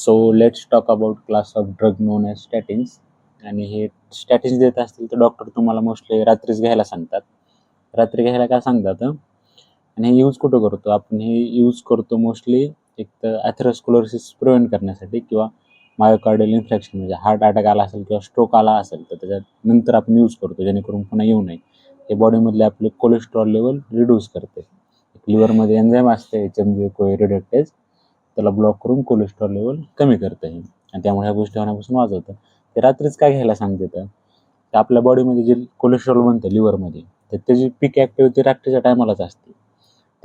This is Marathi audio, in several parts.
So let's talk about class of drug known as statins. आणि हे स्टॅटिन्स देत असतील तर डॉक्टर तुम्हाला मोस्टली रात्रीच घ्यायला सांगतात. रात्री घ्यायला का सांगतात? आणि हे यूज कुठं करतो आपण? हे यूज करतो मोस्टली एक तर ॲथेरोस्क्लेरोसिस प्रिव्हेंट करण्यासाठी किंवा मायोकार्डियल इन्फेक्शन म्हणजे हार्ट अटॅक आला असेल किंवा स्ट्रोक आला असेल तर त्याच्यानंतर आपण यूज करतो जेणेकरून पुन्हा येऊ नये. हे बॉडीमधले आपले कोलेस्ट्रॉल लेवल रिड्यूस करते. लिव्हरमध्ये एन्झाईम असते HMG-CoA रिडक्टेज, त्याला ब्लॉक करून कोलेस्ट्रॉल लेवल कमी करतं हे, आणि त्यामुळे ह्या गोष्टी होण्यापासून वाचवतं. ते रात्रीच काय घ्यायला सांगते तर आपल्या बॉडीमध्ये जे कोलेस्ट्रॉल बनतं लिव्हरमध्ये तर त्याची पीक ॲक्टिव्हिटी रात्रीच्या टायमालाच असते.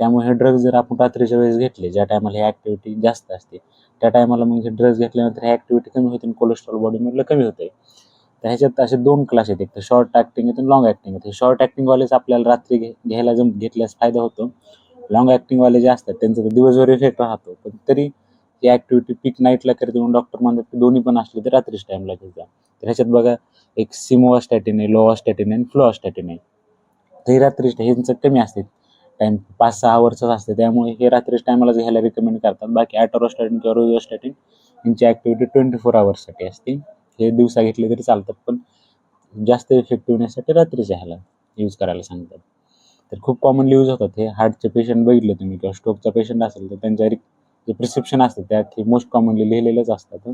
त्यामुळे हे ड्रग्ज जर आपण रात्रीच्या वेळेस घेतले, ज्या टायमाला ही ॲक्टिव्हिटी जास्त असते त्या टायमाला मग हे ड्रग्ज घेतल्यानंतर ही ॲक्टिव्हिटी कमी होते आणि कोलेस्ट्रॉल बॉडीमधलं कमी होते. तर ह्याच्यात असे 2 क्लास आहेत, एक तर शॉर्ट ॲक्टिंग आहेत आणि लाँग ॲक्टिंग आहेत. हे शॉर्ट ॲक्टिंगवालेच आपल्याला रात्री घ्यायला घेतल्यास फायदा होतो. लाँग ॲक्टिंगवाले जे असतात त्यांचं तर दिवसभर इफेक्ट राहतो, पण तरी ही ॲक्टिव्हिटी पीक नाईटला करते म्हणून डॉक्टर म्हणतात की दोन्ही पण असले तर रात्रीच टाईमला घ्यायचा. तर ह्याच्यात बघा, एक सिमोवास्टॅटिन आहे, लोवास्टॅटिन आहे आणि फ्लोअस्टॅटिन आहे. तर ही रात्रीच ह्यांचं कमी असते टाईम, 5-6 आवर्सच असते, त्यामुळे हे रात्रीच टायमालाच घ्यायला रिकमेंड करतात. बाकी ॲटोरोस्टॅटिन किंवा रोझोस्टॅटिन यांची ॲक्टिव्हिटी 24 आवर्ससाठी असते. हे दिवसा घेतले तरी चालतात, पण जास्त इफेक्टिव्हनेससाठी रात्रीच्या ह्याला यूज करायला सांगतात. तर खूप कॉमनली यूज होतात हे. हार्टचे पेशंट बघितले तुम्ही किंवा स्ट्रोकचा पेशंट असेल तर त्यांच्या जे प्रिस्क्रिप्शन असतं त्यात हे मोस्ट कॉमनली लिहिलेलंच असतात.